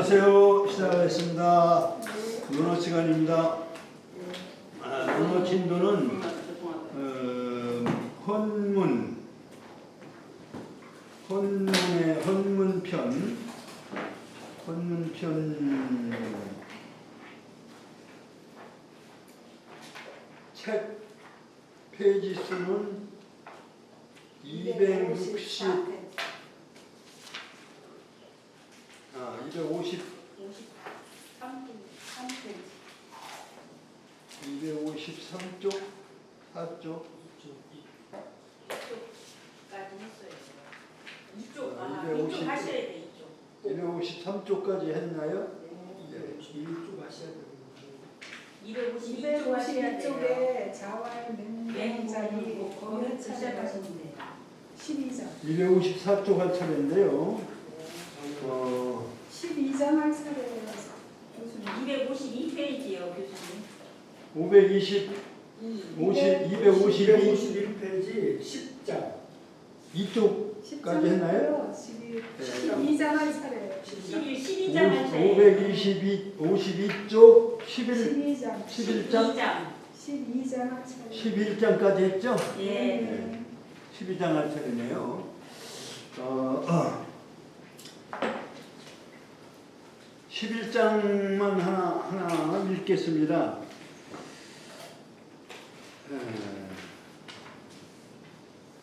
안녕하세요. 시작하겠습니다. 논어 시간입니다. 논어 진도는 헌문의 헌문편 책 페이지 수는 253페이지. 이쪽 하셔야 돼. 253쪽까지 했나요? 네. 이쪽 하셔야 되고 252쪽 하셔야 돼요. 252쪽에 자활 맹자리 거기 시작하시면 돼요. 12장 254쪽 할 차례인데요. 12장 할 차례예요. 교수님 252페이지요, 교수님. 252페이지 10장 2쪽까지 했나요? 12장 할 차례예요. 12장 할 차례. 52쪽 11장 12장 할 차례. 11장까지 했죠? 예. 12장 할 차례네요. 11장만 하나 읽겠습니다.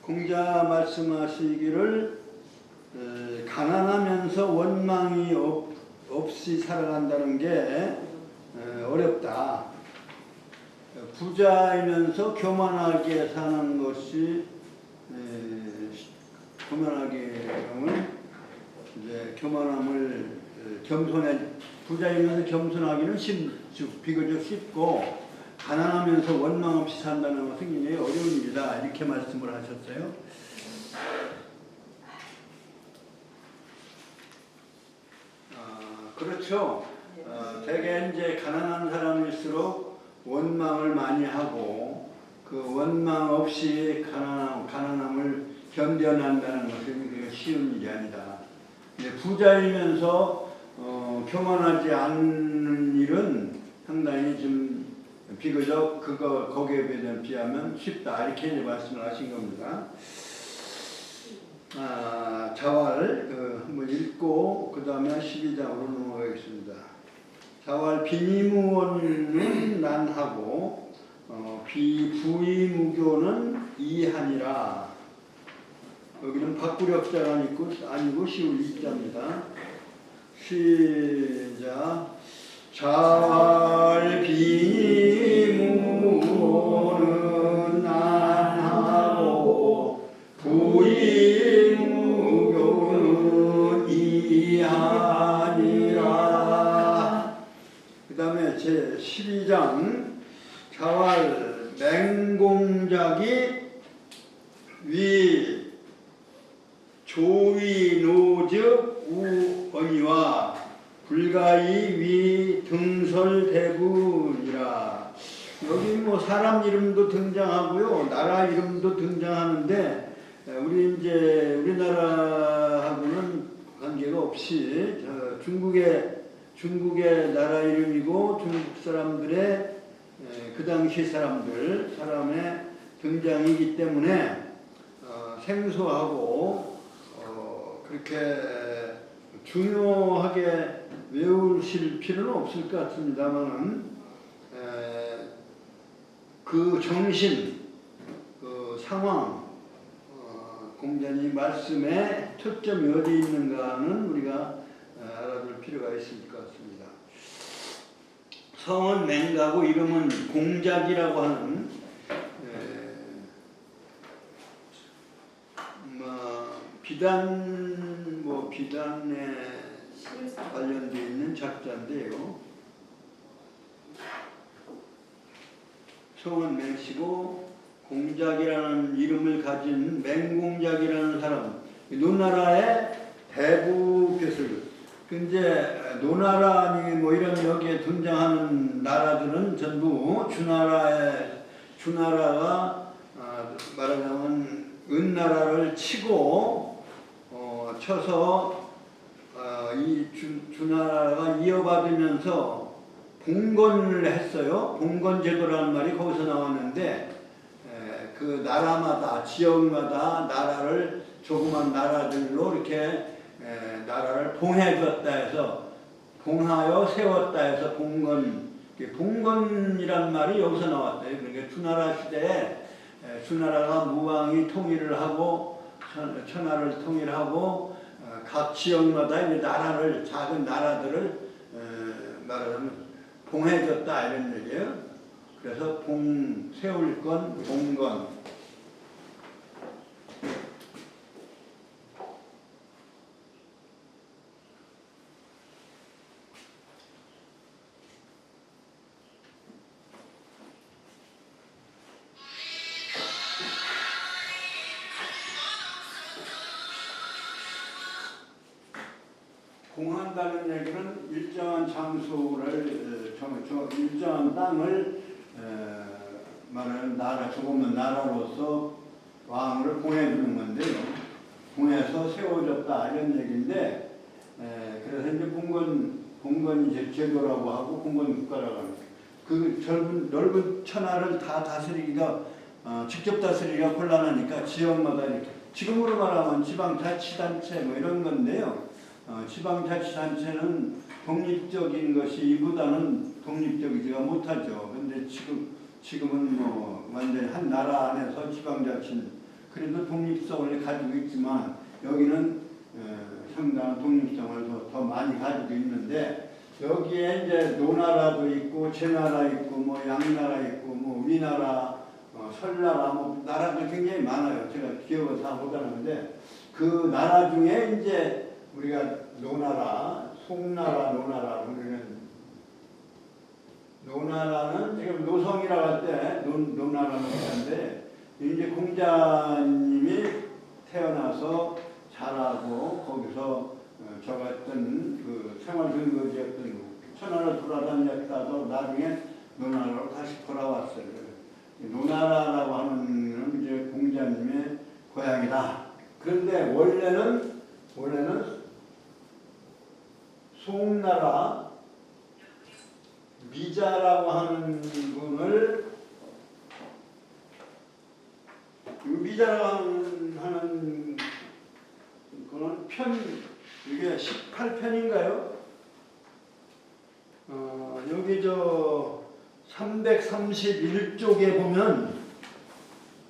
공자 말씀하시기를 가난하면서 원망이 없이 살아간다는 게 어렵다. 부자이면서 교만하게 사는 것이 교만함을 부자이면서 겸손하기는 비교적 쉽고 가난하면서 원망 없이 산다는 것은 굉장히 어려운 일이다. 이렇게 말씀을 하셨어요. 그렇죠. 대개 이제 가난한 사람일수록 원망을 많이 하고 그 원망 없이 가난함을 견뎌낸다는 것은 쉬운 일이 아니다. 부자이면서 교만하지 않는 일은 상당히 좀 비교적 거기에 비하면 쉽다. 이렇게 이제 말씀을 하신 겁니다. 자활 한번 읽고 그 다음에 12장으로 넘어가겠습니다. 자활 비니무원은 난하고 비부의무교는 이하니라. 여기는 박구력자가 아니고 시울 이자입니다. 시작. 자활 비니무원은 난하고 부의무교는 이하니라. 그 다음에 제 12장 자활 맹공작이 위 조위노즉 우언이와 불가이 위 등설대군이라. 여기 뭐 사람 이름도 등장하고요, 나라 이름도 등장하는데 우리나라하고는 관계가 없이 중국의 나라 이름이고 중국 사람들의 그 당시 사람의 등장이기 때문에 생소하고 그렇게 중요하게 외우실 필요는 없을 것 같습니다만은 그 정신, 그 상황, 공자님 말씀에 초점이 어디 있는가는 우리가 알아둘 필요가 있을 것 같습니다. 성은 맹가고 이름은 공작이라고 하는 비단에 관련되어 있는 작자인데요. 성은 맹씨고 공작이라는 이름을 가진 맹공작이라는 사람, 노나라의 대부교술. 근데 노나라니 뭐 이런 여기에 등장하는 나라들은 전부 주나라가 말하자면 은나라를 쳐서 이 주나라가 이어받으면서 봉건을 했어요. 봉건 제도라는 말이 거기서 나왔는데 그 나라마다 지역마다 나라를 조그만 나라들로 이렇게 나라를 봉해줬다 해서 봉하여 세웠다 해서 봉건이란 말이 여기서 나왔어요. 그러니까 주나라 시대에 주나라가 무왕이 통일을 하고 천하를 통일하고 각 지역마다 이제 나라를 작은 나라들을 말하자면 봉해줬다 이런 얘기예요. 그래서 세울 건 봉건. 봉한다는 얘기는 일정한 장소를 일정한 땅을 말하는 나라 조그만 나라로서 왕을 보내주는 건데요. 봉해서 세워졌다 이런 얘기인데 그래서 이제 봉건 제도라고 하고 봉건 국가라고 합니다. 그 넓은 천하를 다 다스리기가 직접 다스리기가 곤란하니까 지역마다 이렇게 지금으로 말하면 지방자치단체 뭐 이런 건데요. 지방자치단체는 독립적인 것이 이보다는 독립적이지가 못하죠. 그런데 지금은 뭐 완전히 한 나라 안에서 지방자치는 그래도 독립성을 가지고 있지만 여기는 상당한 독립성을 더 많이 가지고 있는데 여기에 이제 노나라도 있고 제나라 있고 뭐 양나라 있고 뭐 위나라 설나라 뭐 나라도 굉장히 많아요. 제가 기억을 다 못하는데 그 나라 중에 이제 우리가 노나라, 송나라, 노나라 우리는 노나라는 지금 노성이라고 할 때 노나라는 하는데 이제 공자님이 태어나서 자라고 거기서 저 같은 그 생활 근거지였던 천하를 돌아다녔다도 나중에 노나라로 다시 돌아왔어요. 노나라라고 하는 이제 공자님의 고향이다. 그런데 원래는 송나라 미자라고 하는 분을 미자라고 하는 그는 이게 18편인가요? 여기 저 331쪽에 보면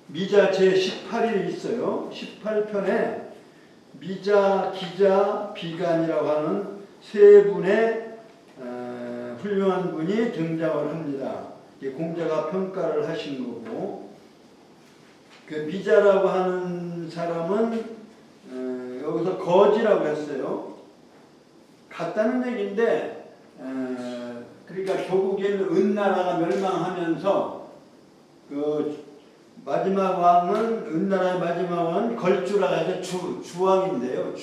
미자 제18이 있어요. 18편에 미자, 기자, 비간이라고 하는 세 분의 훌륭한 분이 등장을 합니다. 공자가 평가를 하신 거고 그 미자라고 하는 사람은 여기서 거지라고 했어요. 같다는 얘기인데 그러니까 조국인 은나라가 멸망하면서 그 마지막 왕은 은나라의 마지막 왕은 걸주라 해서 주왕인데요.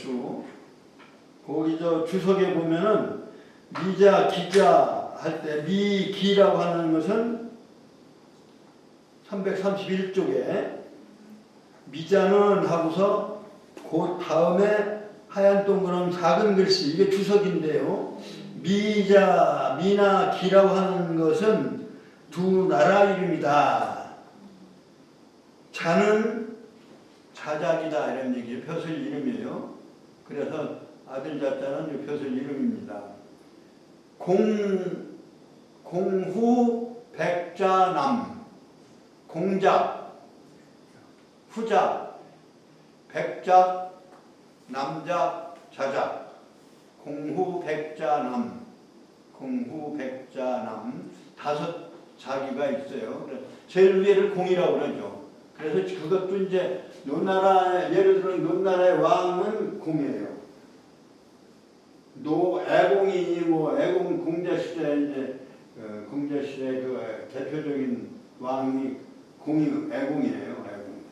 거기 저 주석에 보면은 미자 기자 할 때 미기라고 하는 것은 331쪽에 미자는 하고서 그 다음에 하얀 동그란 작은 글씨 이게 주석인데요. 미자 미나 기라고 하는 것은 두 나라 이름이다. 자는 자작이다 이런 얘기예요. 벼슬 이름이에요. 그래서 아들 자자는 벼슬 이름입니다. 공후 백자남 공작 후작 백작 남작 자작 공후 백자남 다섯 자기가 있어요. 제일 위에를 공이라고 그러죠. 그래서 그것도 이제 노나라 예를 들어 노나라의 왕은 공이에요. 애공이 뭐 애공 공자시대 이제 공자시대 그 대표적인 왕이 애공이에요. 애공.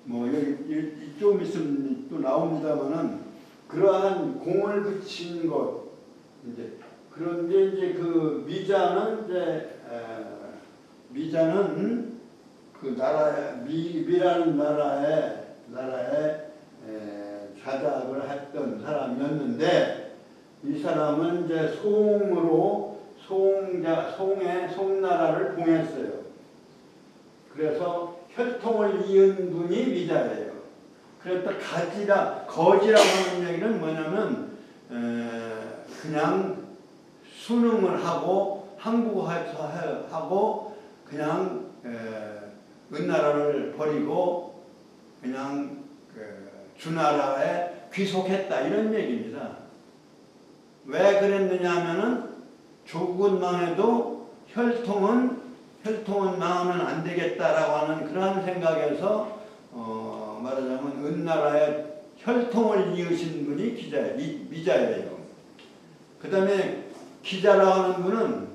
뭐 여기 좀 있으면 또 나옵니다만은 그러한 공을 붙인 것 이제 그런데 이제 그 미자는 그 나라 미라는 나라의 자작을 했던 사람이었는데 이 사람은 이제 송으로 송나라를 봉했어요. 그래서 혈통을 이은 분이 미자예요. 그래서 거지라고 하는 얘기는 뭐냐면 그냥 수능을 하고 한국어에서 하고 그냥 은나라를 버리고 그냥 주나라에 귀속했다 이런 얘기입니다. 왜 그랬느냐 하면은 조국만 해도 혈통은 망하면 안 되겠다라고 하는 그런 생각에서 말하자면 은나라의 혈통을 이으신 분이 미자예요. 그 다음에 기자라고 하는 분은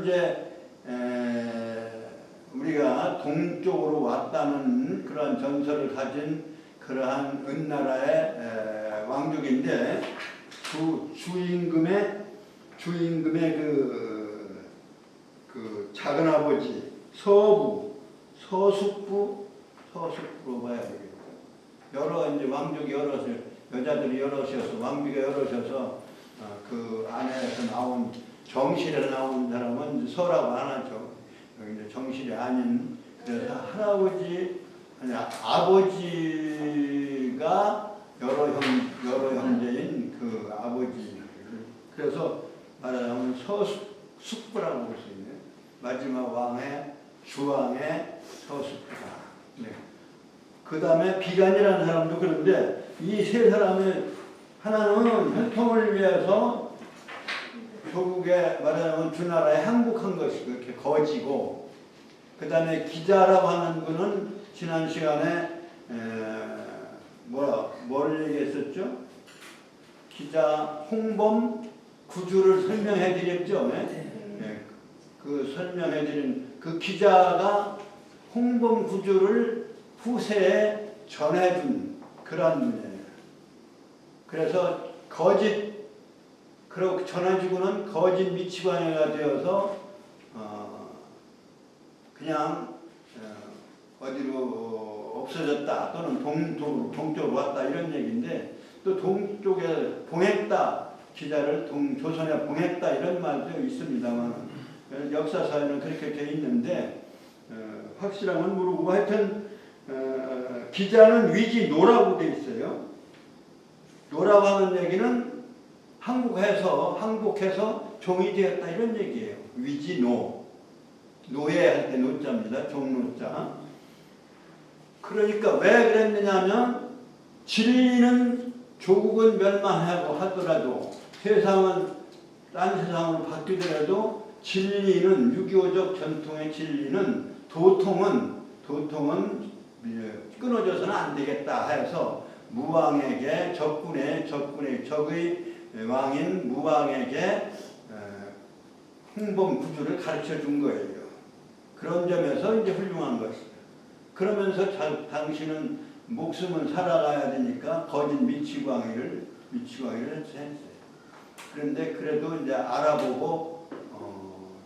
이제 우리가 동쪽으로 왔다는 그러한 전설을 가진 그러한 은나라의 왕족인데 주임금의 그 작은 아버지 서숙부로 봐야 되겠다. 이제 왕족이 여자들이 여럿이어서 왕비가 여럿이어서 그 안에서 나온 정실에 나온 사람은 서라고 안 하죠. 여기 이제 정실이 아닌 그래서 아버지가 여러 형제인 그 아버지. 그래서 말하자면 서숙부라고 볼 수 있는 마지막 왕의 주왕의 서숙부다. 네. 그 다음에 비간이라는 사람도 그런데 이 세 사람의 하나는 혈통을 위해서 조국에 말하자면 주나라에 항복한 것이 그렇게 거지고, 그 다음에 기자라고 하는 분은 지난 시간에 뭘 얘기했었죠? 기자 홍범 구주를 설명해 드렸죠. 네. 그 설명해 드린 그 기자가 홍범 구주를 후세에 전해준 그런 분이에요. 그래서 그렇게 전해주고는 거짓 미치광이가 되어서 그냥 어디로 없어졌다 또는 동쪽으로 왔다 이런 얘기인데, 또 동쪽에 봉했다, 기자를 조선에 봉했다 이런 말도 있습니다만 역사사에는 그렇게 돼 있는데 확실한 건 모르고, 하여튼 기자는 위지노라고 돼 있어요. 노라고 하는 얘기는 항복해서 종이 되었다 이런 얘기예요. 위지노, 노예할 때 노자입니다. 종노자. 그러니까 왜 그랬느냐 하면 진리는 조국은 멸망하고 하더라도 딴 세상으로 바뀌더라도 진리는 6.25적 전통의 진리는 도통은 끊어져서는 안 되겠다 해서 무왕에게 적의 왕인 무왕에게 홍범 구주를 가르쳐 준 거예요. 그런 점에서 이제 훌륭한 것이다. 그러면서 당신은 목숨은 살아가야 되니까 거짓 미치광이를 했어요. 그런데 그래도 이제 알아보고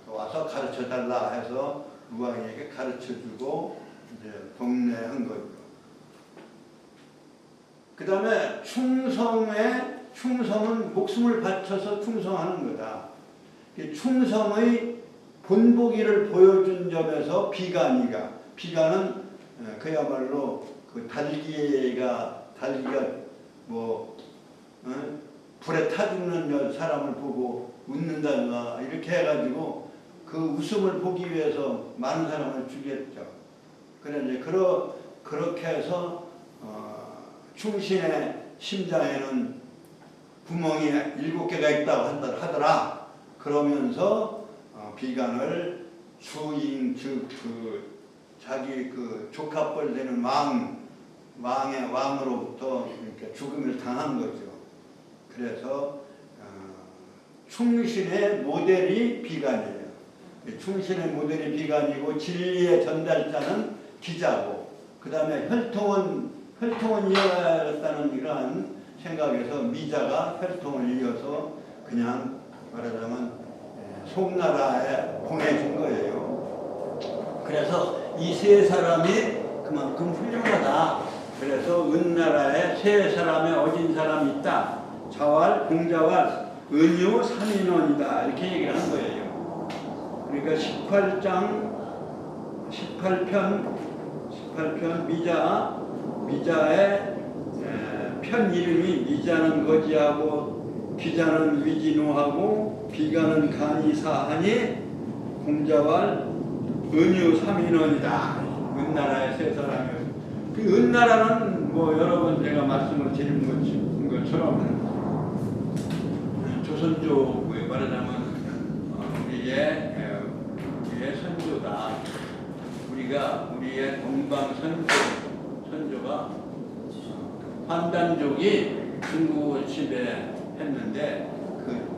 와서 가르쳐 달라 해서 무왕에게 가르쳐 주고 이제 동래한 거죠. 그 다음에 충성은 목숨을 바쳐서 충성하는 거다. 충성의 본보기를 보여준 점에서 비간은 그야말로 그 달기가 불에 타 죽는 사람을 보고 웃는다든가 이렇게 해가지고 그 웃음을 보기 위해서 많은 사람을 죽였죠. 그런데 그렇게 해서 충신의 심장에는 구멍이 7개가 있다고 하더라. 그러면서 비간을 즉 자기 조카뻘 되는 왕으로부터 이렇게 죽음을 당한 거죠. 그래서 충신의 모델이 비간이에요. 충신의 모델이 비간이고 진리의 전달자는 기자고, 그 다음에 혈통은 이어야겠다는 이러한 생각에서 미자가 혈통을 이어서 그냥 말하자면 송나라에 보내준 거예요. 그래서 이 세 사람이 그만큼 훌륭하다. 그래서 은나라에 세 사람의 어진 사람이 있다. 자왈, 공자왈, 은유, 삼인원이다 이렇게 얘기를 한 거예요. 그러니까 18편 미자의 편 이름이 미자는 거지하고 비자는 위진우하고 비가는 간이사하니 공자왈 은유 삼인원이다. 은나라의 세 사람이요. 그 은나라는 뭐 여러 번 제가 말씀을 드린 것처럼 조선족에 말하자면 우리의 선조다. 우리의 동방 선조가 환단족이 중국을 지배했는데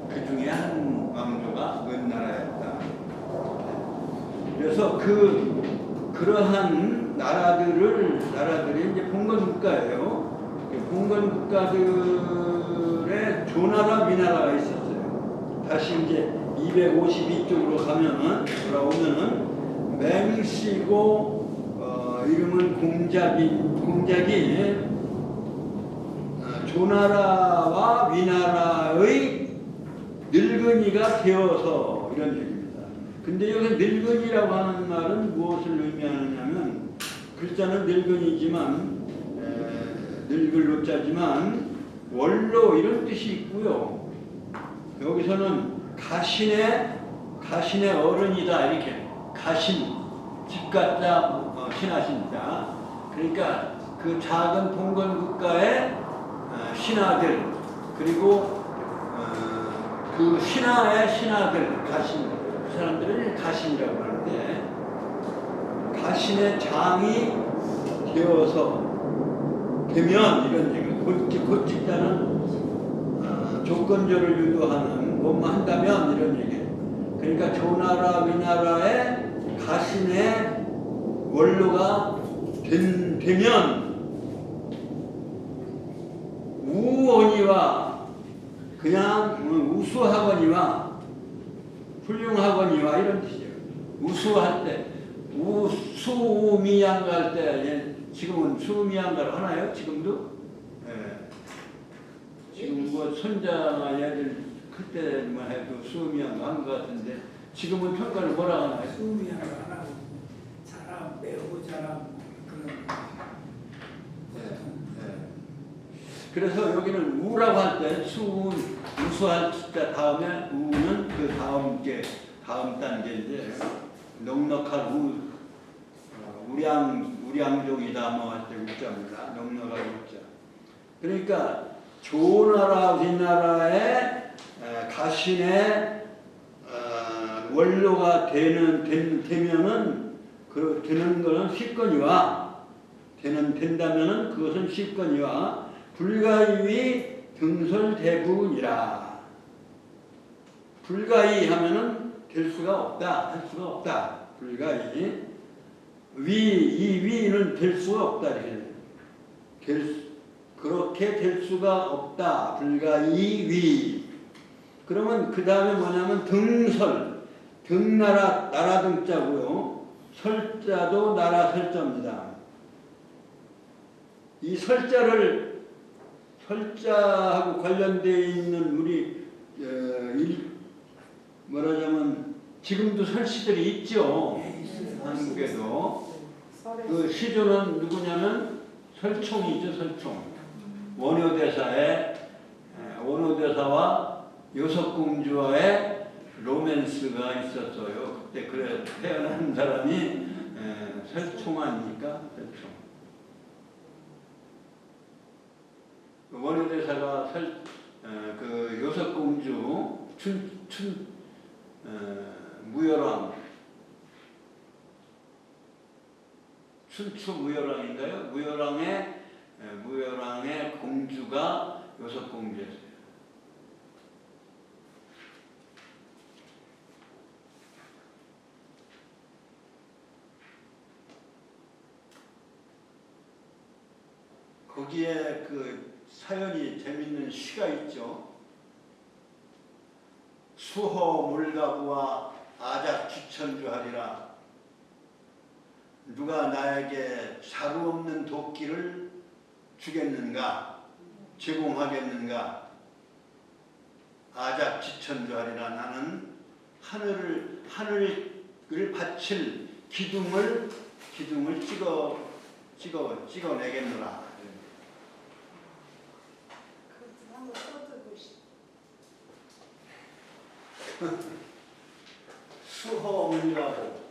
그 중에 한 왕조가 은나라였다. 그래서 그러한 나라들이 이제 봉건국가예요. 봉건국가들의 조나라, 위나라가 있었어요. 다시 이제 252쪽으로 돌아오면은 맹씨고 이름은 공작이 조나라와 위나라의 늙은이가 되어서 이런 얘기입니다. 근데 여기 늙은이라고 하는 말은 무엇을 의미하느냐면 글자는 늙은이지만 늙을 노자지만 원로 이런 뜻이 있고요. 여기서는 가신의 어른이다 이렇게 가신 집가자 신하십니다. 그러니까 그 작은 봉건국가의 신하들 그리고 그 신하의 신하들 가신 그 사람들을 가신이라고 하는데 가신의 장이 되면 이런 얘기 곧직자는 조건조를 유도하는 뭐만 한다면 이런 얘기. 그러니까 조나라 위나라의 가신의 원로가 되면 우원이와 그냥 우수하거니와 훌륭하거니와 이런 뜻이에요. 우수할 때 수미양가 할 때 지금은 수미양가를 하나요? 지금도? 예. 지금 뭐 손자나 애들 클 때만 해도 수미양가 한 것 같은데 지금은 평가를 뭐라 하나요? 수미양가 안 하고 잘함, 매우 잘함 그런. 그래서 여기는 우라고 할 때 우수할 자 다음에 우는 그 다음 단계인데 넉넉한 우량종이다 뭐 할 때 우자입니다. 넉넉한 우자. 그러니까 조나라 위나라의 가신의 원로가 되면은 되는 것은 쉽거니와 된다면은 그것은 쉽거니와 불가이의 등설대부이라. 불가이 하면은 될 수가 없다, 할 수가 없다. 불가이. 이 위는 될 수가 없다. 그렇게 될 수가 없다. 불가이 위. 그러면 그 다음에 뭐냐면 등나라, 나라 등자고요. 설자도 나라 설자입니다. 이 설자하고 관련되어 있는 우리 뭐라자면 지금도 설시들이 있죠. 한국에도 그 시조는 누구냐면 설총이죠. 설총. 원효대사와 요석공주와의 로맨스가 있었어요. 그때 그래 태어난 사람이 설총 아닙니까? 설총. 원효대사가 그 요석공주 춘추무열왕인가요? 무열왕의 공주가 요석공주였어요. 거기에 그 사연이 재밌는 시가 있죠. 수호 물가부와 아작 주천주하리라. 누가 나에게 자루 없는 도끼를 주겠는가? 제공하겠는가? 아작 지천주하리라. 나는 하늘을 바칠 기둥을 찍어내겠노라. 그것도 한번 써두고 수허물이라고.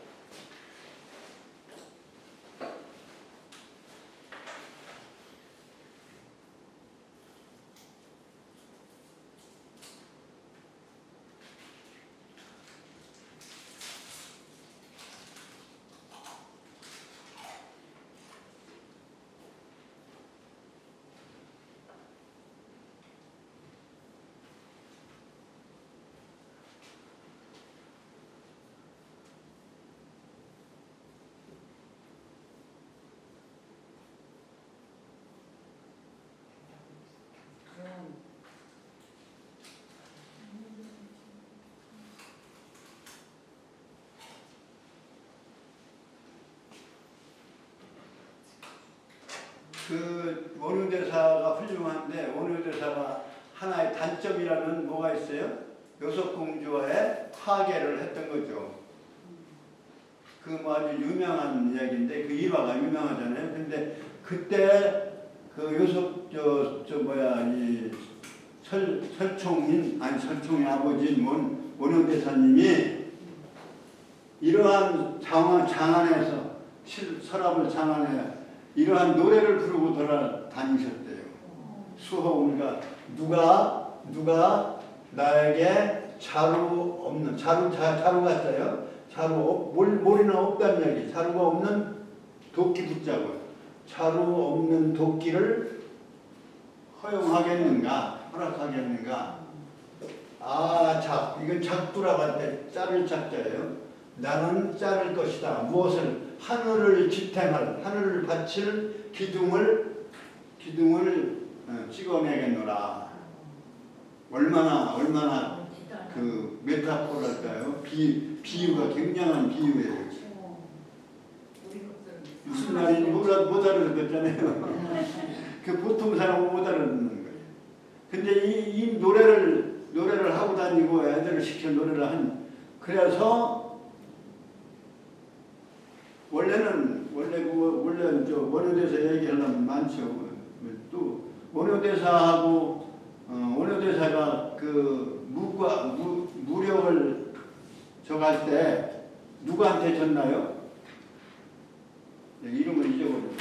그 원효대사가 훌륭한데 원효대사가 하나의 단점이라는 뭐가 있어요? 여섯공주와의 화계를 했던 거죠. 그 뭐 아주 유명한 이야기인데 그 일화가 유명하잖아요. 근데 그때 그 설총의 아버지인 원효대사님이 이러한 장안에서 서랍을 장안에 이러한 노래를 부르고 돌아다니셨대요. 수호울가 누가 나에게 자루 같아요. 몰이나 없다는 얘기. 자루가 없는 도끼 붙자고요. 자루 없는 도끼를 허락하겠는가? 이건 작두라고 할 때 자를 작자예요. 나는 자를 것이다. 무엇을? 하늘을 바칠 기둥을 찍어내겠노라. 얼마나 그 메타포랄까요? 비유가 굉장한 비유예요. 무슨 말인지 못 알아듣겠잖아요. 그 보통 사람은 못 알아듣는 거예요. 근데 이 노래를 하고 다니고 애들을 시켜 노래를 그래서 원래 원효대사 얘기하려면 많죠. 또 원효대사가 그 무력을 정할 때 누구한테 졌나요? 이름을 잊어버렸네.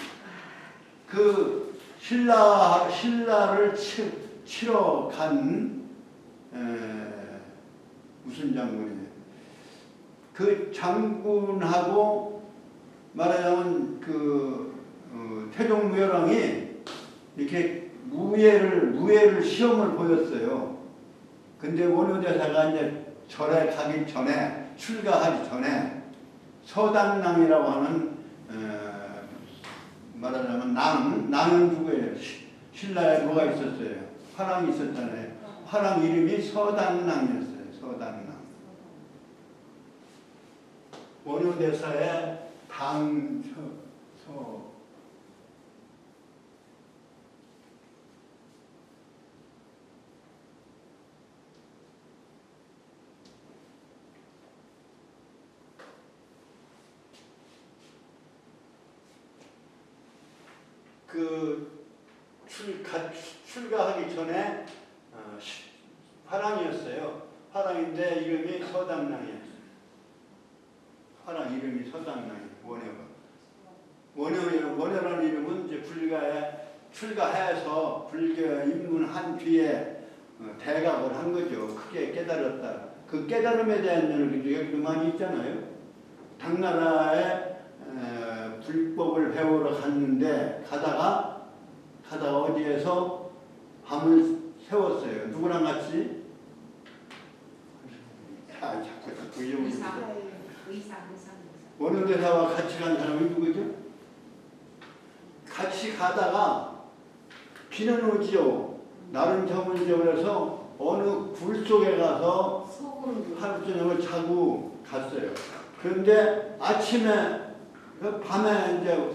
그 신라를 치러 간 무슨 장군이에요? 그 장군하고 말하자면 태종무열왕이 이렇게 무예를 시험을 보였어요. 근데 원효대사가 이제 절에 가기 전에 출가하기 전에 서당낭이라고 하는 말하자면 낭은 누구예요? 신라에 뭐가 있었어요? 화랑이 있었잖아요. 화랑 이름이 서당낭이었어요. 서당낭. 원효대사의 출가하기 전에 화랑이었어요. 화랑인데 이름이 서당낭이었어요. 화랑 이름이 서당낭이에요. 원효라는 이름은 이제 출가해서 불교에 입문한 뒤에 대각을 한 거죠. 크게 깨달았다. 그 깨달음에 대한 여기도 많이 있잖아요. 당나라에 불법을 배우러 갔는데 가다가 어디에서 밤을 세웠어요. 누구랑 같이? 자꾸 의사. 원효대사와 같이 간 사람이 누구죠? 같이 가다가 비는 오지요. 날은 저물죠. 그래서 어느 굴 속에 가서 하루 저녁을 자고 갔어요. 그런데 아침에 밤에 이제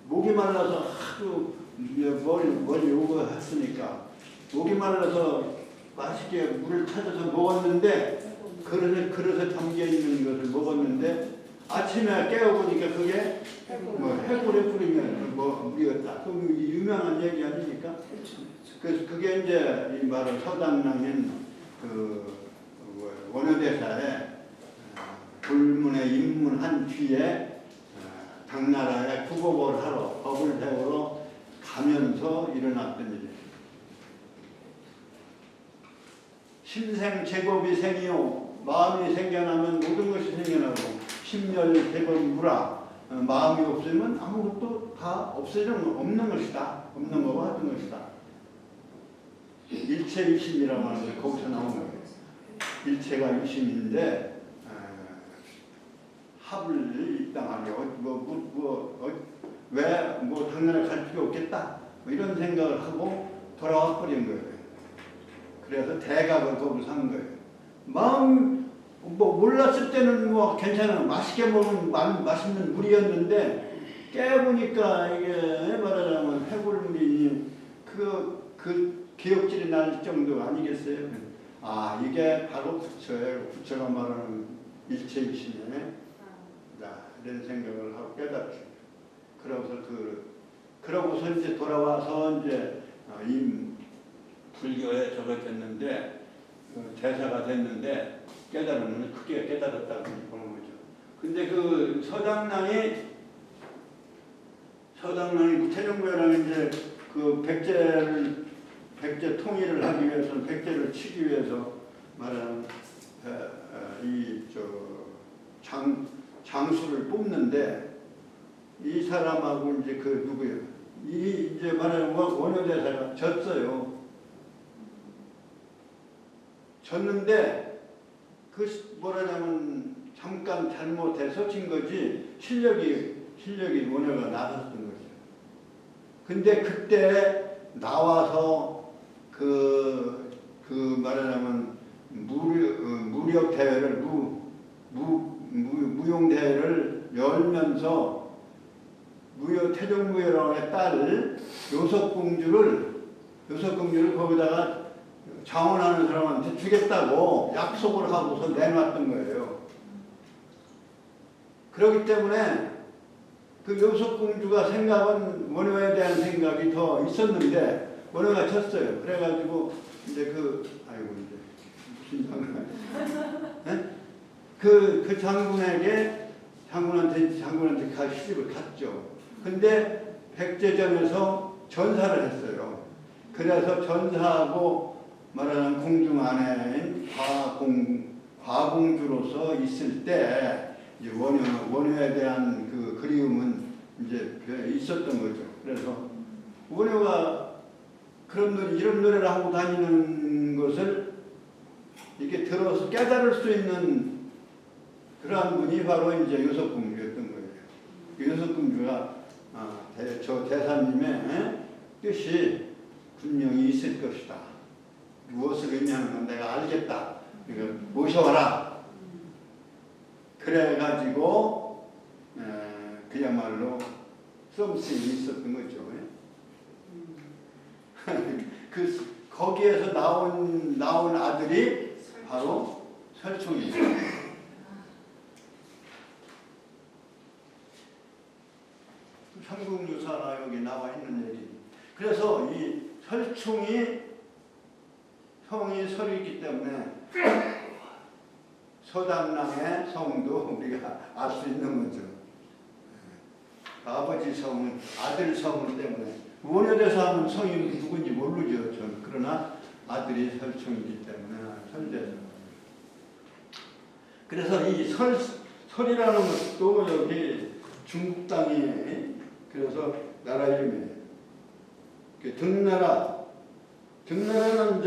목이 말라서 하도 멀리 오고 했으니까 목이 말라서 맛있게 물을 찾아서 먹었는데 그릇에 담겨 있는 것을 먹었는데 아침에 깨어보니까 그게 뭐 해골에 뿌리면 뭐 물이었다. 그 유명한 얘기 아닙니까? 그래서 그게 이제 이 바로 서당랑인 그 원효대사에 불문에 입문한 뒤에 당나라에 국어를 하러 법을 배우러 가면서 일어났던 일이에요. 심생 제법이 생이요 마음이 생겨나면 모든 것이 생겨나고 심열 대법이 무라 마음이 없으면 아무것도 다 없는 것이다. 없는 거와 같은 것이다. 일체 유심이라고 하는 게 거기서 나오는 거예요. 일체가 유심인데 합을 입당하게 왜 당나라 갈 필요 없겠다 뭐 이런 생각을 하고 돌아와 버린 거예요. 그래서 대각을 거기서 한 거예요. 마음 몰랐을 때는 괜찮아요. 맛있게 먹은 맛있는 물이었는데 깨보니까 이게 말하자면 해골물이 그 기억질이 날 정도 아니겠어요? 아 이게 바로 부처예요. 부처가 말하는 일체이심이네. 이런 생각을 하고 깨닫죠. 그러고서 이제 돌아와서 이제 불교에 저거 됐는데 대사가 됐는데 깨달으면 크게 깨달았다고 보는 거죠. 근데 그 서당랑이 태종부회랑 이제 그 백제 통일을 하기 위해서는 백제를 치기 위해서 말하는 장수를 뽑는데 이 사람하고 이제 그 누구예요? 이제 말하는 원효대사가 졌어요. 졌는데 그 뭐라냐면 잠깐 잘못해서 진 거지 실력이 원효가 나섰던 거죠. 근데 그때 나와서 그 말하자면 무력 대회를 무용 대회를 열면서 태종무예랑의 딸 요석공주를 거기다가 장원하는 사람한테 주겠다고 약속을 하고서 내놨던 거예요. 그렇기 때문에 그 요석공주가 생각은 원효에 대한 생각이 더 있었는데 원효가 졌어요. 그래가지고 이제 무슨 장군 그 장군한테 시집을 갔죠. 근데 백제전에서 전사를 했어요. 그래서 전사하고 말하는 공중 아내인 과공주로서 있을 때 이제 원효에 대한 그 그리움은 이제 있었던 거죠. 그래서 원효가 이런 노래를 하고 다니는 것을 이렇게 들어서 깨달을 수 있는 그러한 분이 바로 이제 요석공주였던 거예요. 요석공주가 저 대사님의 뜻이 분명히 있을 것이다. 무엇을 의미하는 건 내가 알겠다. 그러니까 모셔와라. 그래가지고 그야말로 썸씽이 있었던 거죠. 거기에서 나온 아들이 바로 설총이에요. 삼국유사나 여기 나와 있는 얘기. 그래서 이 설총이 성이 설이기 때문에 서당랑의 성도 우리가 알 수 있는 거죠. 아버지 성은 아들 성 때문에 원효대사 하면 성이 누군지 모르죠. 저는. 그러나 아들이 설총이기 때문에 설대죠. 그래서 이 설이라는 것도 여기 중국 땅이 그래서 나라 이름이에요. 등나라는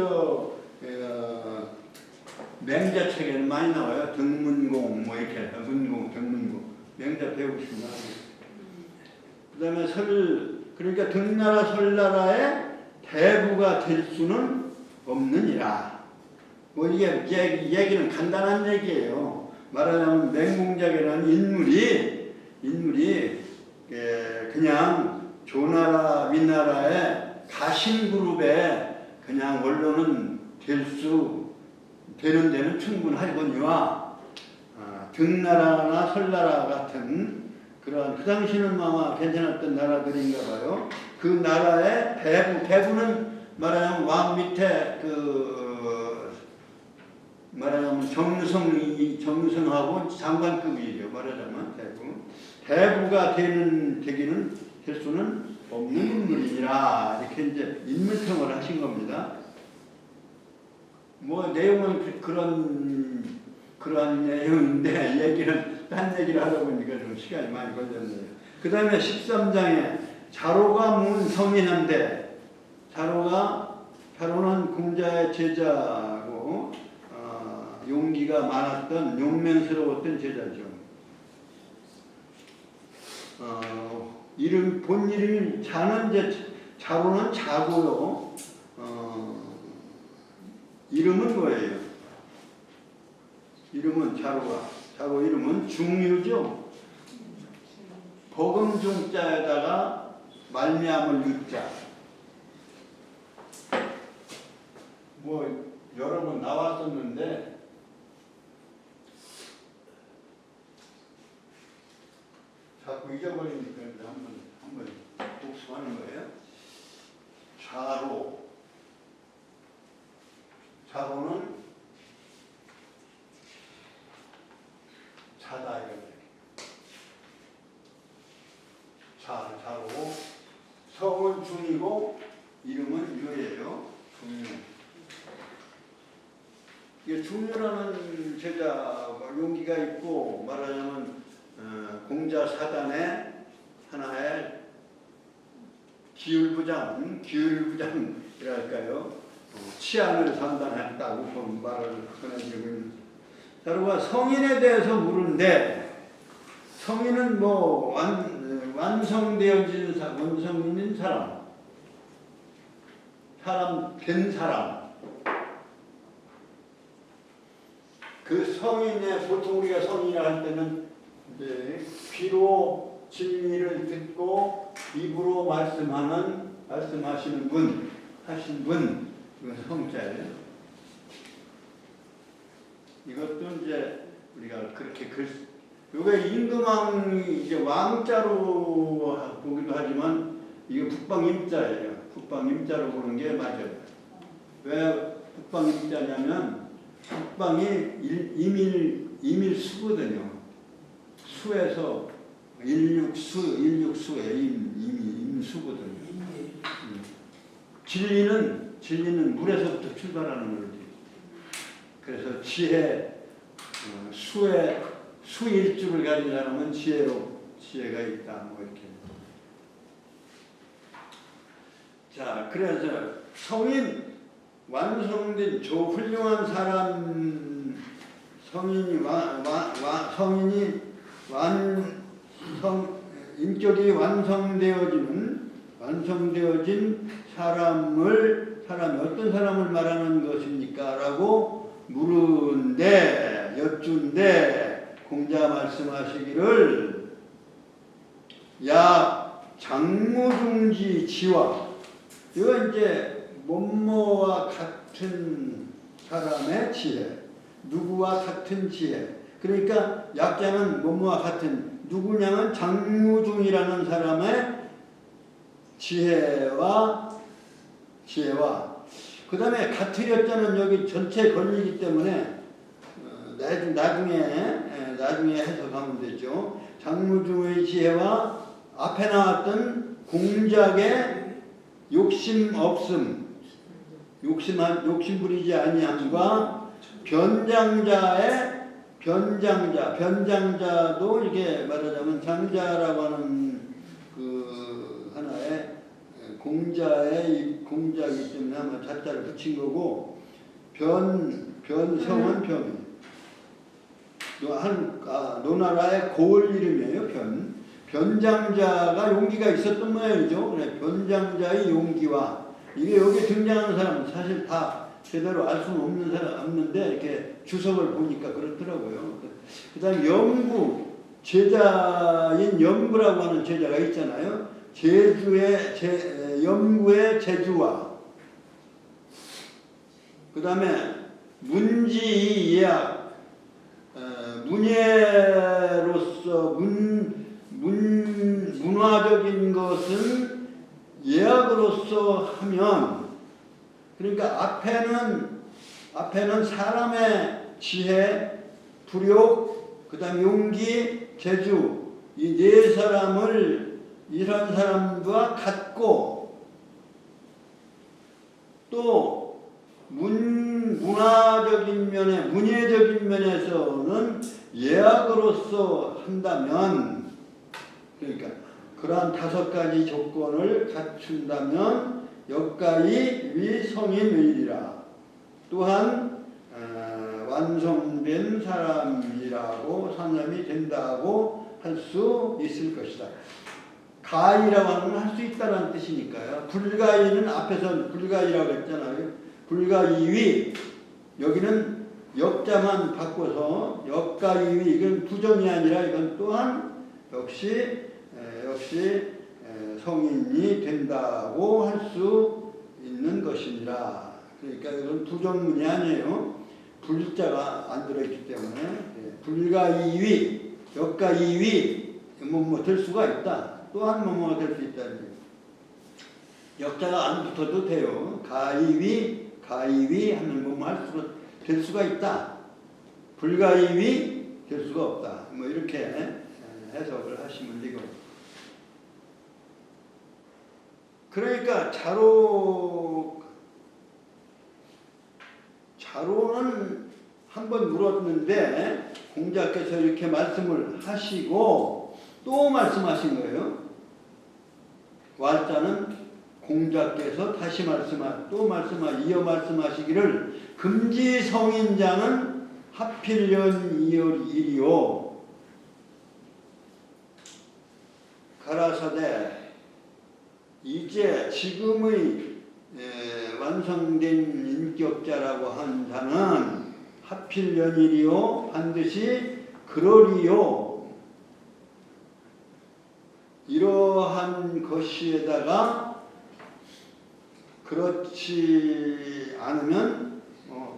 맹자책에는 많이 나와요. 등문공 뭐 이렇게 등문공 맹자 배우시면 그 다음에 그러니까 등나라 설나라의 대부가 될 수는 없느니라. 뭐 이게 얘기는 간단한 얘기예요. 말하자면 맹공작이라는 인물이 그냥 조나라 윗나라의 가신 그룹에 그냥 원로는 되는 데는 충분하거니와 등나라나 설나라 같은 그러한 그 당시는 아마 괜찮았던 나라들인가 봐요. 그 나라의 대부는 말하자면 왕 밑에 말하자면 정승하고 장관급이죠. 말하자면 대부가 되기는 될 수는 없는 인물이니라 이렇게 이제 인물평을 하신 겁니다. 뭐 내용은 그런 내용인데 얘기는 딴 얘기를 하다 보니까 좀 시간이 많이 걸렸네요. 그 다음에 13장에 자로가 문 성인한데 자로는 공자의 제자고 용기가 많았던 용맹스러웠던 제자죠. 본 이름이 자로는 자고요. 이름은 뭐예요? 이름은 자고 이름은 중유죠. 버금중자에다가 말미암을 유자. 뭐 여러 번 나왔었는데 자꾸 잊어버리니까 한번 복습하는 거예요. 자로는 자다 이거예요. 자로 성은 중이고 이름은 유예요. 중유. 이게 중유라는 제자가 용기가 있고 말하자면 공자 사단의 하나의 기율부장이랄까요. 치안을 담당했다고 말을 전해지고 있습니다. 자로가 성인에 대해서 물은데 성인은 뭐 완성되어진 원성인 사람 된 사람 그 성인의 보통 우리가 성인이라 할 때는 이제 귀로 진리를 듣고 입으로 말씀하시는 분 하신 분 이건 성자예요. 이것도 이제 우리가 그렇게 요게 임금왕이 이제 왕자로 보기도 하지만 이게 북방임자예요. 북방임자로 보는 게 맞아요. 왜 북방임자냐면 북방이 임일수거든요. 수에서 일육수에 임수거든요. 진리는 물에서부터 출발하는 거지. 그래서 지혜, 수일주를 가진 사람은 지혜가 있다. 뭐 이렇게. 자, 그래서 성인 완성된 훌륭한 사람 인격이 완성되어진 사람이 어떤 사람을 말하는 것입니까? 라고 여쭌데 공자 말씀하시기를 야 장무중지 지와 이거 이제 뭐뭐와 같은 사람의 지혜 누구와 같은 지혜 그러니까 약자는 뭐뭐와 같은 누구냐면 장무중이라는 사람의 지혜와 그 다음에 같으렸자는 여기 전체 걸리기 때문에 나중에 해석하면 되죠. 장무중의 지혜와 앞에 나왔던 공작의 욕심 없음, 욕심 부리지 아니함과 변장자도 이게 말하자면 장자라고 하는 그 하나의 공자이기 때문에 아마 자자를 붙인 거고 변성은 변. 노나라의 고을 이름이에요. 변장자가 용기가 있었던 모양이죠. 그래, 변장자의 용기와 이게 여기 등장하는 사람은 사실 다 제대로 알 수는 없는데 이렇게 주석을 보니까 그렇더라고요. 그다음 제자인 염구라고 하는 제자가 있잖아요. 염구의 제주와 그 다음에 문지 예약, 문예로서 문화적인 것은 예약으로서 하면, 그러니까 앞에는 사람의 지혜, 불욕, 그 다음 용기, 재주, 이 네 사람을 이런 사람과 같고, 또 문화적인 면에, 문예적인 면에서는 예약으로서 한다면, 그러니까 그러한 5가지 조건을 갖춘다면 역가이 성인의이라. 또한 완성된 사람이라고 사람이 된다고 할 수 있을 것이다. 가이라고 하는 건 할 수 있다는 뜻이니까요. 불가이는 앞에서 불가이라고 했잖아요. 불가이위, 여기는 역자만 바꿔서 역가이위, 이건 부정이 아니라 이건 또한 역시 성인이 된다고 할 수 있는 것이니라. 그러니까 이건 부정문이 아니에요. 불자가 안 들어있기 때문에. 불가이위, 역가이위, 뭐 될 수가 있다. 또한 뭐뭐가 될 수 있다. 역자가 안 붙어도 돼요. 가이위 하면 뭐뭐 될 수가 있다. 불가이위 될 수가 없다. 뭐 이렇게 해석을 하시면 되고. 그러니까 자로는 한번 물었는데 공자께서 이렇게 말씀을 하시고 또 말씀하신 거예요. 왈자는 공자께서 다시 이어 말씀하시기를 금지성인자는 하필연이요 가라사대 이제 지금의 완성된 인격자라고 한 자는 하필연이요 반드시 그러리요 이러한 것이에다가 그렇지 않으면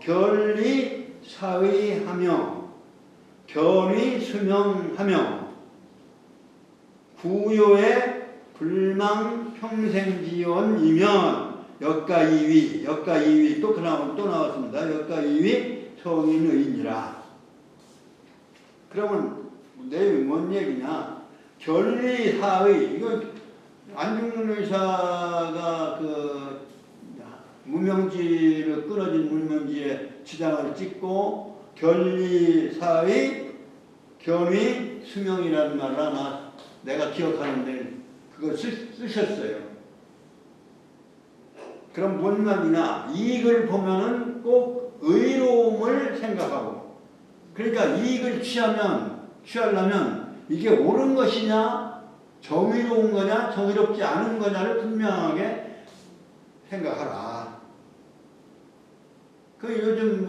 결리 사의하며 견의 수명하며 구요의 불망 평생지원이면 역가이위 또 나왔습니다. 역가이위 성인의이니라. 그러면 내용이 뭔 얘기냐? 결리사의, 이건 안중근 의사가 그 무명지를 끊어진 무명지에 지장을 찍고 결리사의 견의 수명이라는 말을 아마 내가 기억하는데 그걸 쓰셨어요. 그럼 뭔 말이냐? 이익을 보면은 꼭 의로움을 생각하고, 그러니까 이익을 취하려면 이게 옳은 것이냐, 정의로운 거냐, 정의롭지 않은 거냐를 분명하게 생각하라. 그 요즘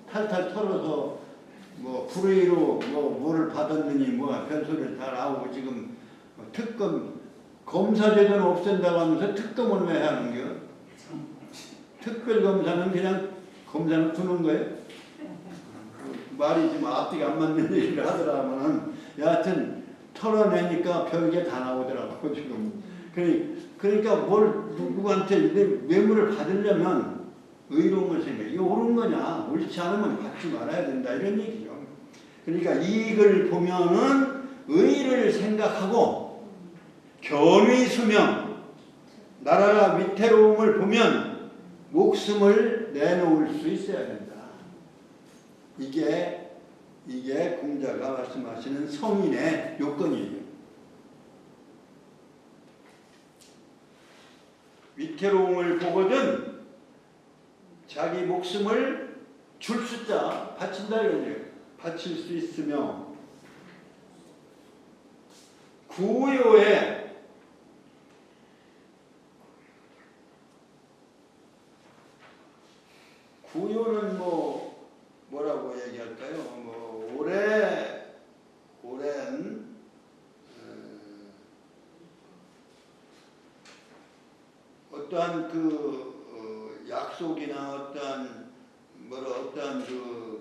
탈탈 털어서 불의로 뭐를 받았느니 별소리를 다 나오고 지금 특검 검사제도는 없앤다고 하면서 특검을 왜 하는겨? 특별검사는 그냥 검사는 두는 거예요? 말이 좀 앞뒤가 안 맞는 얘기를 하더라면 여하튼 털어내니까 별게 다 나오더라고 지금. 그러니까 누구한테 뇌물을 받으려면 의로움을 생각해. 이거 옳은 거냐? 옳지 않으면 받지 말아야 된다 이런 얘기죠. 그러니까 이익을 보면은 의를 생각하고 견의 수명, 나라가 위태로움을 보면 목숨을 내놓을 수 있어야 된다. 이게 공자가 말씀하시는 성인의 요건이에요. 위태로움을 보거든 자기 목숨을 줄 숫자 바친다 이거예요. 바칠 수 있으며 구요에 구요는 뭐라고 얘기할까요? 오랜 어떠한 약속이나 어떠한 그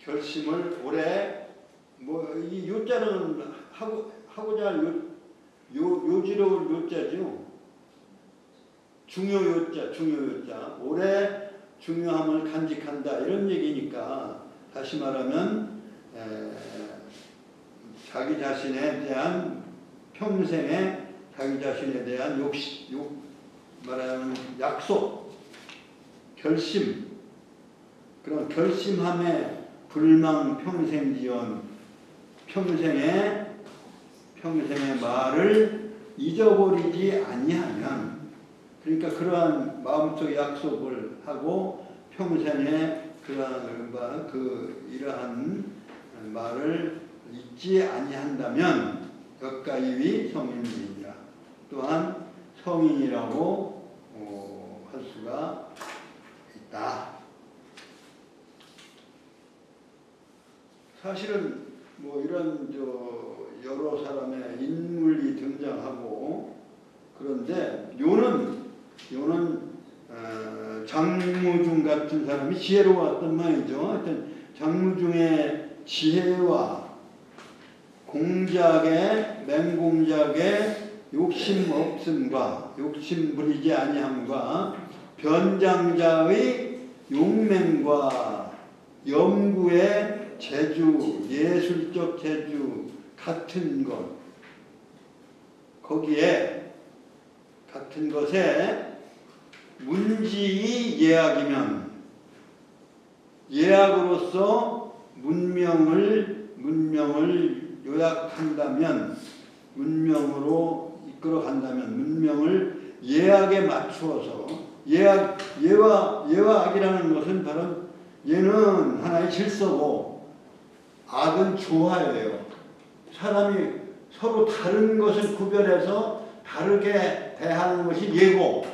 결심을 올해 이 요자는 하고자 할 요지로울 요자죠. 중요요자. 올해 중요함을 간직한다 이런 얘기니까 다시 말하면 자기 자신에 대한 평생에 자기 자신에 대한 말하자면 약속, 결심, 그런 결심함에 불망 평생지연 평생의 말을 잊어버리지 아니하면 그러니까 그러한 마음속 약속을 하고 평생에 이러한 말을 잊지 아니한다면 역가이위 성인이니라. 또한 성인이라고 할 수가 있다. 사실은 이런 여러 사람의 인물이 등장하고 그런데 요는 장무중 같은 사람이 지혜로웠던 말이죠. 하여튼 장무중의 지혜와 맹공작의 욕심 없음과 욕심 부리지 아니함과 변장자의 용맹과 연구의 재주, 예술적 재주 같은 것 거기에 같은 것에 문지의 예학이면 예학으로서 문명을 요약한다면 문명으로 이끌어간다면 문명을 예학에 맞추어서 예와 악이라는 것은 바로 예는 하나의 질서고 악은 조화예요. 사람이 서로 다른 것을 구별해서 다르게 대하는 것이 예고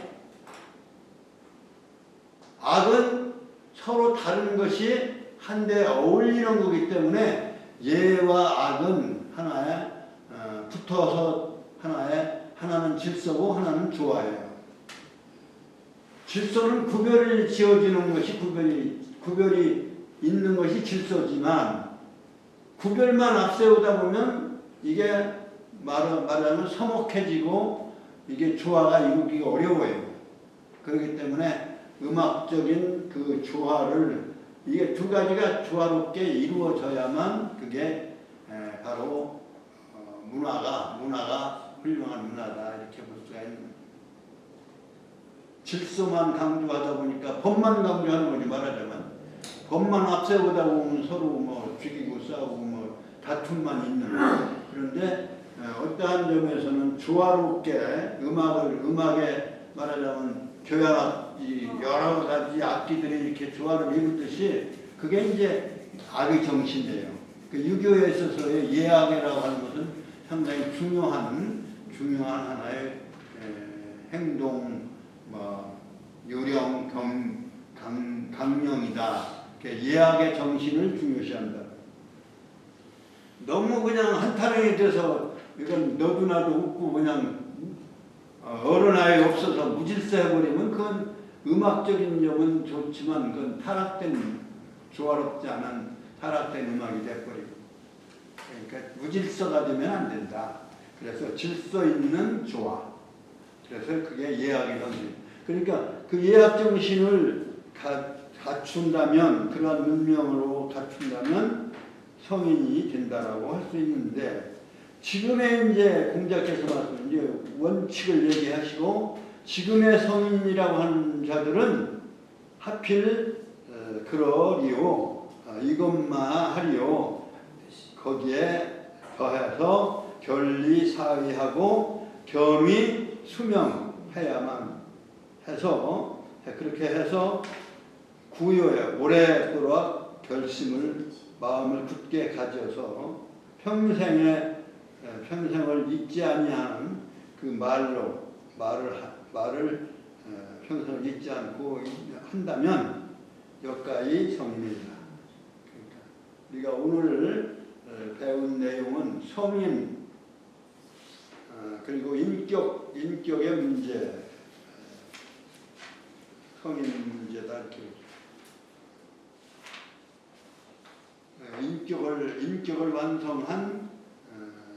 악은 서로 다른 것이 한데 어울리는 거기 때문에 예와 악은 하나에 붙어서 하나는 질서고 하나는 조화예요. 질서는 구별이 지어지는 것이 구별이 있는 것이 질서지만 구별만 앞세우다 보면 이게 말하면 서먹해지고 이게 조화가 이루기가 어려워요. 그렇기 때문에 음악적인 그 조화를 이게 두 가지가 조화롭게 이루어져야만 그게 바로 문화가 훌륭한 문화다 이렇게 볼 수가 있는 거예요. 질서만 강조하다 보니까 법만 강조하는 거지 말하자면 법만 앞세우다 보면 서로 죽이고 싸우고 다툼만 있는 그런데 어떠한 점에서는 조화롭게 음악에 말하자면 교향악 여러 가지 악기들이 이렇게 조화를 이루듯이 그게 이제 악의 정신이에요. 그 유교에 있어서의 예악이라고 하는 것은 상당히 중요한 하나의 행동, 요령, 강령이다. 예악의 정신을 중요시한다. 너무 그냥 한타령이 돼서 이건 너도 나도 웃고 그냥 어른 아이 없어서 무질서 해버리면 그건 음악적인 점은 좋지만 그건 타락된 조화롭지 않은 타락된 음악이 돼버리고 그러니까 무질서가 되면 안 된다. 그래서 질서 있는 조화. 그래서 그게 예악의 정신. 그러니까 그 예악 정신을 갖춘다면 그러한 문명으로 갖춘다면 성인이 된다라고 할 수 있는데 지금의 이제 공자께서 말씀 이제 원칙을 얘기하시고 지금의 성인이라고 하는 자들은 하필 그러리요 이것만 하리요 거기에 더해서 결리 사의하고 겸이 수명해야만 해서 그렇게 해서 구요에 오래도록 마음을 굳게 가져서 평생을 잊지 아니하는 그 말을 평생을 잊지 않고 한다면 역가이 성인이다. 그러니까 우리가 오늘 배운 내용은 성인 그리고 인격의 문제 성인 문제다 이렇게. 인격을 완성한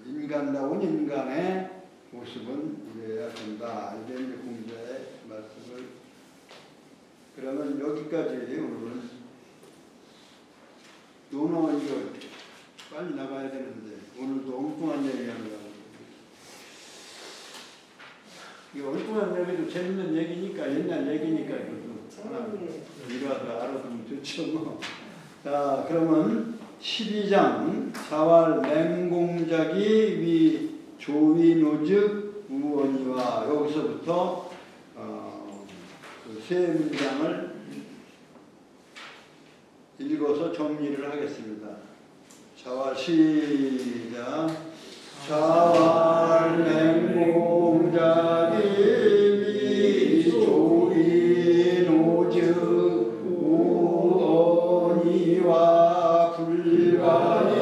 인간다운 인간의 모습은 이래야 된다. 이게 이제 공자의 말씀을. 그러면 여기까지 오늘은 논어 이거 빨리 나가야 되는데 오늘도 엉뚱한 얘기하느라고. 이거 엉뚱한 얘기도 재밌는 얘기니까 옛날 얘기니까 이것도 하나 이라도 알아두면 좋죠 뭐. 자 그러면 12장 자왈 맹공작이 위 조위노즉 우원이와 여기서부터 그 세 문장을 읽어서 정리를 하겠습니다. 자왈 시작. 자왈 맹공작이 위 조위노즉 우원이와 불가리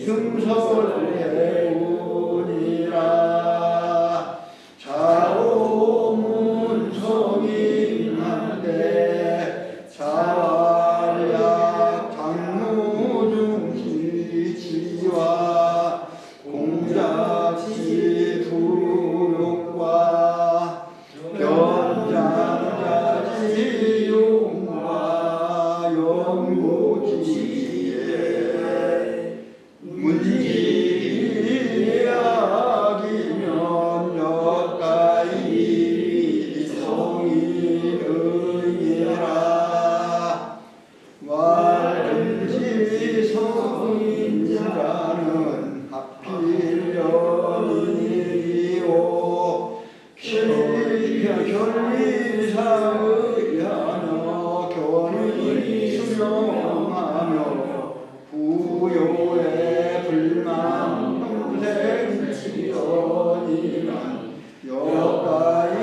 등설해오니라. 자오문 성인한데 자왈약 장무중지지와 공자지 부욕과 변장자지 용과 영무지에 문지약이면 역가이 성인의이라. 말든지 성인이라는 하필 연인이오 결리사의하며 견의 수명하며 부요의 불만 평생 지연이란 여가이